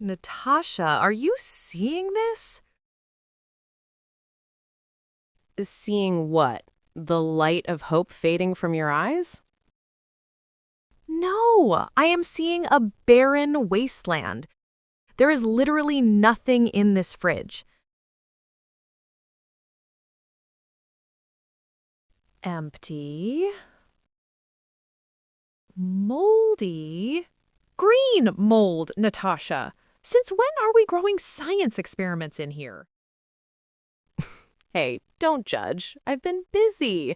Natasha, are you seeing this? Seeing what? The light of hope fading from your eyes? No, I am seeing a barren wasteland. There is literally nothing in this fridge. Empty. Moldy. Green mold, Natasha. Since when are we growing science experiments in here? Hey, don't judge. I've been busy.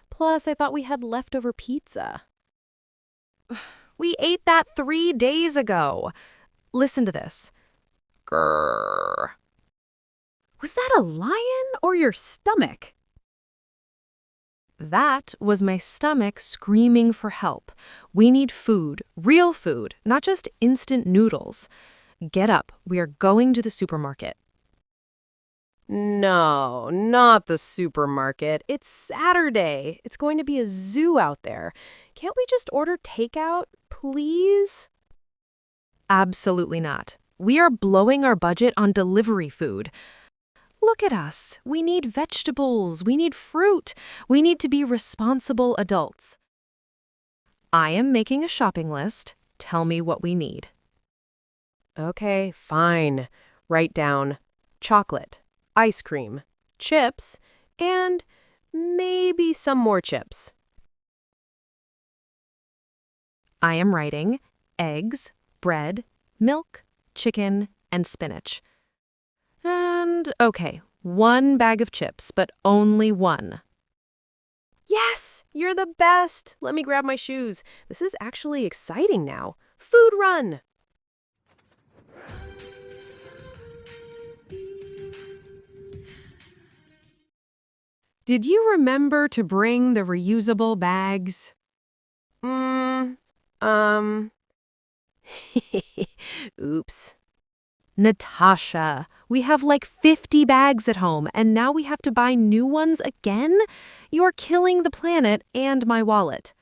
Plus, I thought we had leftover pizza. We ate that 3 days ago. Listen to this. Grrr. Was that a lion or your stomach? That was my stomach screaming for help. We need food, real food, not just instant noodles. Get up, we are going to the supermarket. No, not the supermarket. It's Saturday. It's going to be a zoo out there. Can't we just order takeout, please? Absolutely not. We are blowing our budget on delivery food. Look at us. We need vegetables. We need fruit. We need to be responsible adults. I am making a shopping list. Tell me what we need. Okay, fine. Write down chocolate, ice cream, chips, and maybe some more chips. I am writing eggs, bread, milk, chicken, and spinach. And, okay, 1 bag of chips, but only one. Yes, you're the best. Let me grab my shoes. This is actually exciting now. Food run. Did you remember to bring the reusable bags? Um. Oops. Natasha, we have like 50 bags at home, and now we have to buy new ones again? You're killing the planet and my wallet.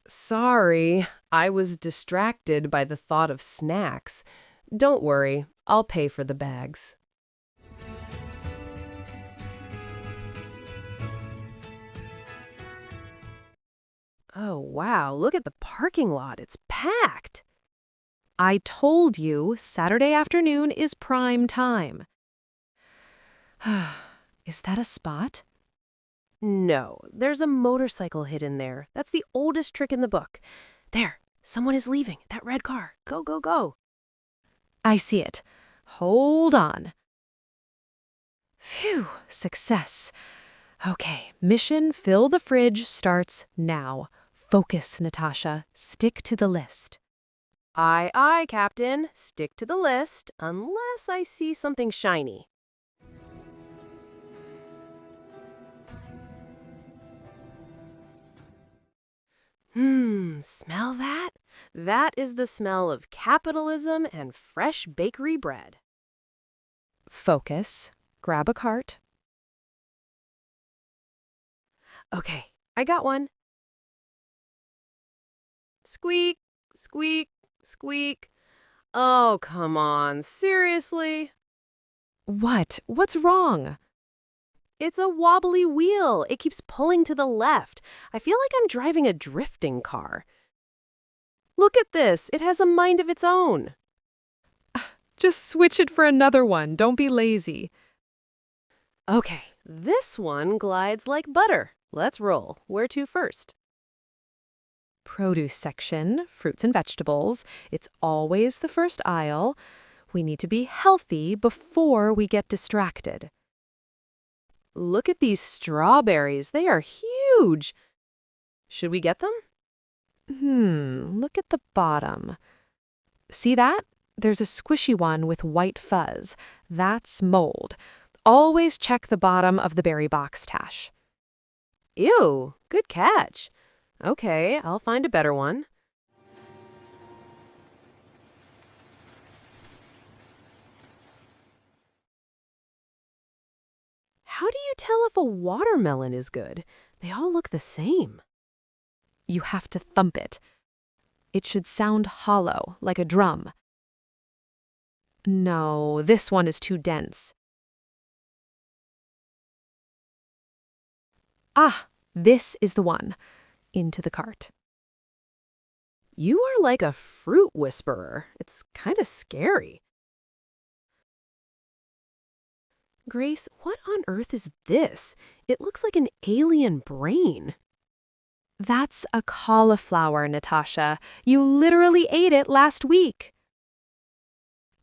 Sorry, I was distracted by the thought of snacks. Don't worry, I'll pay for the bags. Oh, wow, look at the parking lot. It's packed. I told you Saturday afternoon is prime time. Is that a spot? No, there's a motorcycle hidden there. That's the oldest trick in the book. There, someone is leaving. That red car. Go, go, go. I see it. Hold on. Phew, success. Okay, mission fill the fridge starts now. Focus, Natasha. Stick to the list. Aye, aye, Captain. Stick to the list, unless I see something shiny. Smell that? That is the smell of capitalism and fresh bakery bread. Focus. Grab a cart. Okay, I got one. Squeak, squeak, squeak. Oh, come on, seriously? What? What's wrong? It's a wobbly wheel. It keeps pulling to the left. I feel like I'm driving a drifting car. Look at this. It has a mind of its own. Just switch it for another one. Don't be lazy. Okay, this one glides like butter. Let's roll. Where to first? Produce section, fruits and vegetables. It's always the first aisle. We need to be healthy before we get distracted. Look at these strawberries. They are huge. Should we get them? Look at the bottom. See that? There's a squishy one with white fuzz. That's mold. Always check the bottom of the berry box, Tash. Ew, good catch. Okay, I'll find a better one. How do you tell if a watermelon is good? They all look the same. You have to thump it. It should sound hollow, like a drum. No, this one is too dense. Ah, this is the one. Into the cart. You are like a fruit whisperer. It's kind of scary. Grace, what on earth is this? It looks like an alien brain. That's a cauliflower, Natasha. You literally ate it last week.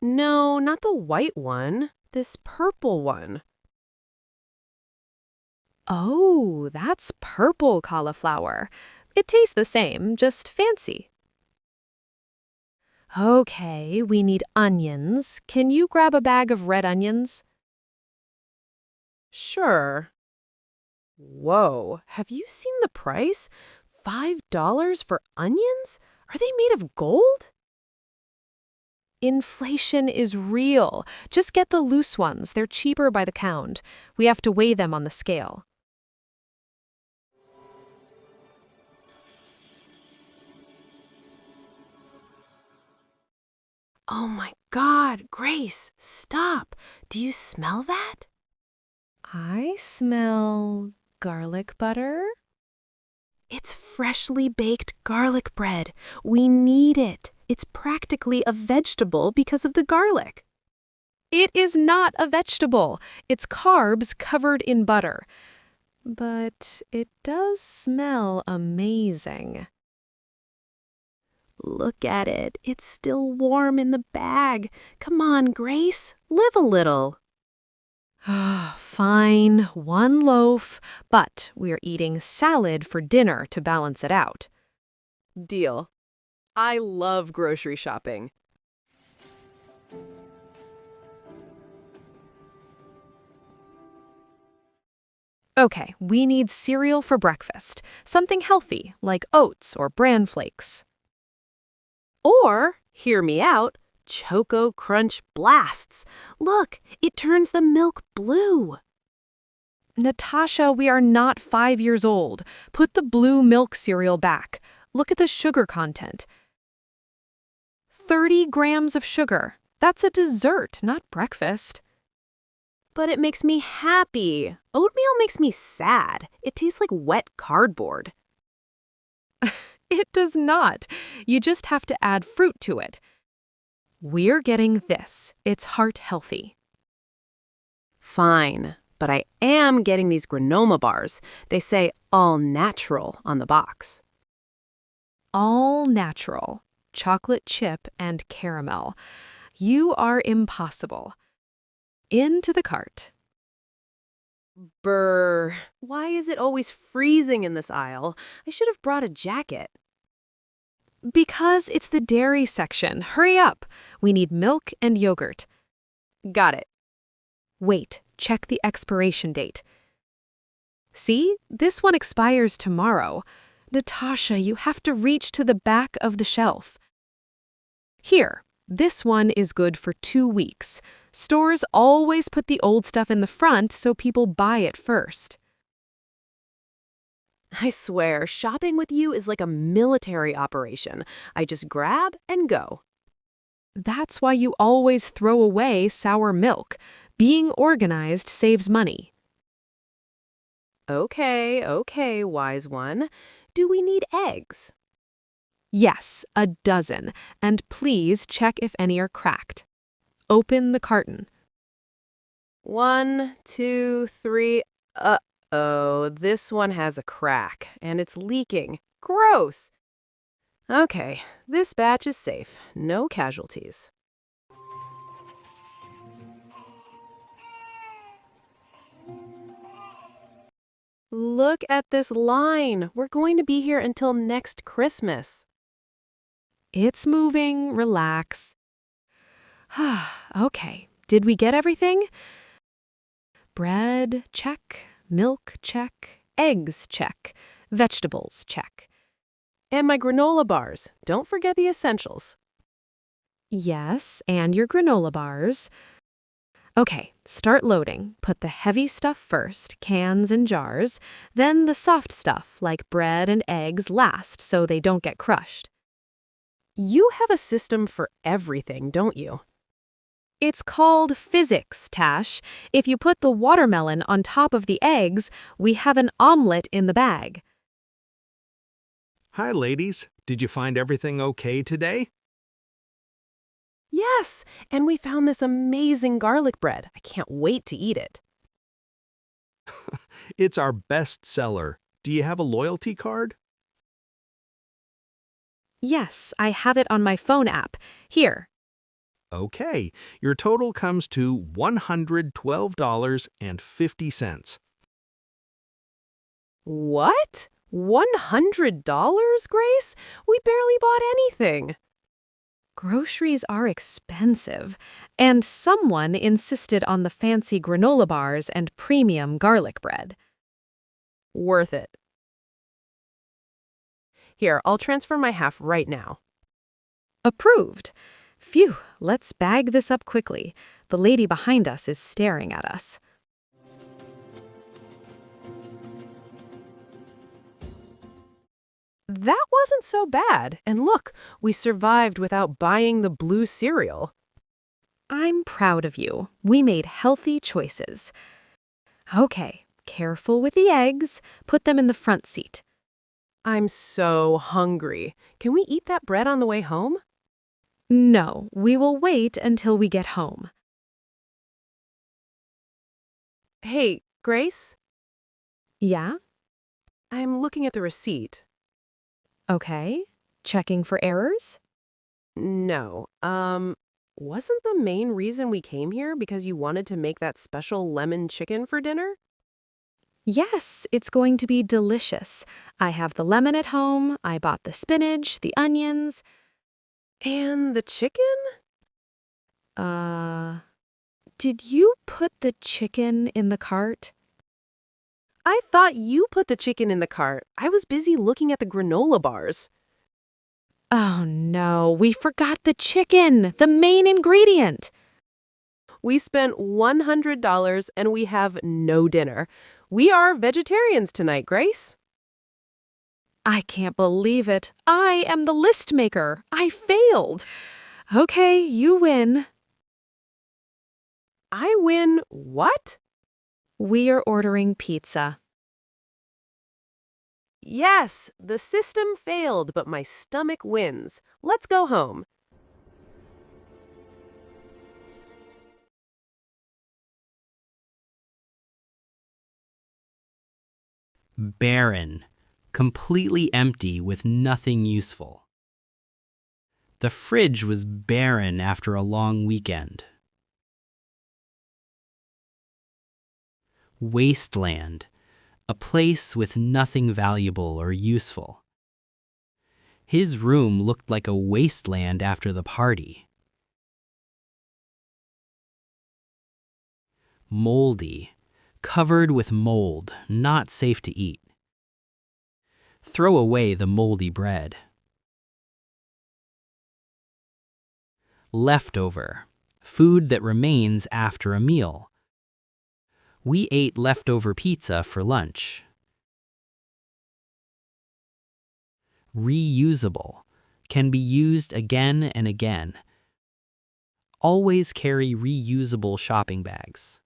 No, not the white one. This purple one. Oh, that's purple cauliflower. It tastes the same, just fancy. Okay, we need onions. Can you grab a bag of red onions? Sure. Whoa, have you seen the price? $5 for onions? Are they made of gold? Inflation is real. Just get the loose ones. They're cheaper by the pound. We have to weigh them on the scale. Oh my God, Grace, stop. Do you smell that? I smell garlic butter. It's freshly baked garlic bread. We need it. It's practically a vegetable because of the garlic. It is not a vegetable. It's carbs covered in butter. But it does smell amazing. Look at it. It's still warm in the bag. Come on, Grace. Live a little. Fine, one loaf, but we're eating salad for dinner to balance it out. Deal. I love grocery shopping. Okay, we need cereal for breakfast. Something healthy, like oats or bran flakes. Or, hear me out, Choco Crunch Blasts. Look, it turns the milk blue. Natasha, we are not 5 years old. Put the blue milk cereal back. Look at the sugar content. 30 grams of sugar. That's a dessert, not breakfast. But it makes me happy. Oatmeal makes me sad. It tastes like wet cardboard. It does not. You just have to add fruit to it. We're getting this. It's heart healthy. Fine, but I am getting these granola bars. They say all natural on the box. All natural. Chocolate chip and caramel. You are impossible. Into the cart. Brr. Why is it always freezing in this aisle? I should have brought a jacket. Because it's the dairy section. Hurry up. We need milk and yogurt. Got it. Wait, check the expiration date. See, this one expires tomorrow. Natasha, you have to reach to the back of the shelf. Here, this one is good for 2 weeks. Stores always put the old stuff in the front so people buy it first. I swear, shopping with you is like a military operation. I just grab and go. That's why you always throw away sour milk. Being organized saves money. Okay, wise one. Do we need eggs? Yes, a dozen. And please check if any are cracked. Open the carton. 1, 2, 3. Uh-oh, this one has a crack, and it's leaking. Gross! Okay, this batch is safe. No casualties. Look at this line. We're going to be here until next Christmas. It's moving. Relax. Okay, did we get everything? Bread, check. Milk, check. Eggs, check. Vegetables, check. And my granola bars. Don't forget the essentials. Yes, and your granola bars. Okay, start loading. Put the heavy stuff first, cans and jars, then the soft stuff like bread and eggs last so they don't get crushed. You have a system for everything, don't you? It's called physics, Tash. If you put the watermelon on top of the eggs, we have an omelet in the bag. Hi, ladies. Did you find everything okay today? Yes, and we found this amazing garlic bread. I can't wait to eat it. It's our best seller. Do you have a loyalty card? Yes, I have it on my phone app. Here. Okay, your total comes to $112.50. What? $100, Grace? We barely bought anything. Groceries are expensive, and someone insisted on the fancy granola bars and premium garlic bread. Worth it. Here, I'll transfer my half right now. Approved. Phew, let's bag this up quickly. The lady behind us is staring at us. That wasn't so bad. And look, we survived without buying the blue cereal. I'm proud of you. We made healthy choices. Okay, careful with the eggs. Put them in the front seat. I'm so hungry. Can we eat that bread on the way home? No, we will wait until we get home. Hey, Grace, Yeah? I'm looking at the receipt. Okay. Checking for errors? No, wasn't the main reason we came here because you wanted to make that special lemon chicken for dinner? Yes, it's going to be delicious. I have the lemon at home, I bought the spinach, the onions. And the chicken? Did you put the chicken in the cart? I thought you put the chicken in the cart. I was busy looking at the granola bars. Oh no, we forgot the chicken, the main ingredient. We spent $100 and we have no dinner. We are vegetarians tonight, Grace. I can't believe it. I am the list maker. I failed. Okay, you win. I win what? We are ordering pizza. Yes, the system failed, but my stomach wins. Let's go home. Barren, completely empty with nothing useful. The fridge was barren after a long weekend. Wasteland, a place with nothing valuable or useful. His room looked like a wasteland after the party. Moldy, covered with mold, not safe to eat. Throw away the moldy bread. Leftover, food that remains after a meal. We ate leftover pizza for lunch. Reusable, can be used again and again. Always carry reusable shopping bags.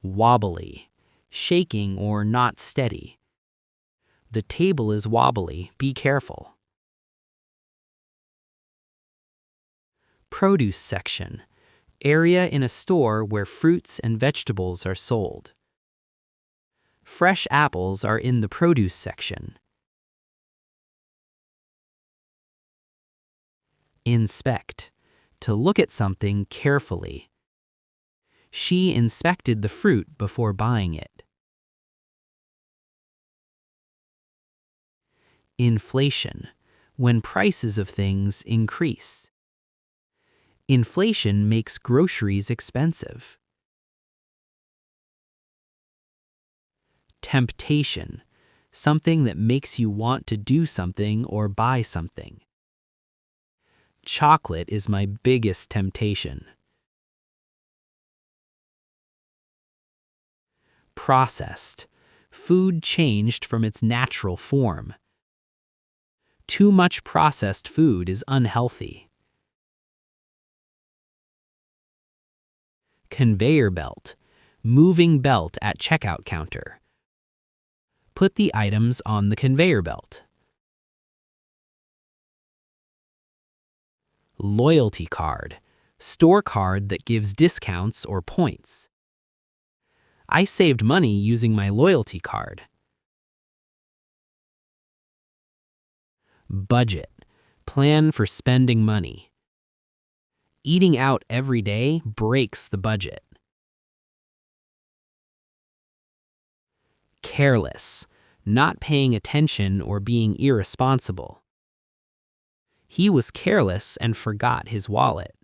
Wobbly, shaking or not steady. The table is wobbly, be careful. Produce section, area in a store where fruits and vegetables are sold. Fresh apples are in the produce section. Inspect, to look at something carefully. She inspected the fruit before buying it. Inflation, when prices of things increase. Inflation makes groceries expensive. Temptation, something that makes you want to do something or buy something. Chocolate is my biggest temptation. Processed, food changed from its natural form. Too much processed food is unhealthy. Conveyor belt. Moving belt at checkout counter. Put the items on the conveyor belt. Loyalty card. Store card that gives discounts or points. I saved money using my loyalty card. Budget. Plan for spending money. Eating out every day breaks the budget. Careless. Not paying attention or being irresponsible. He was careless and forgot his wallet.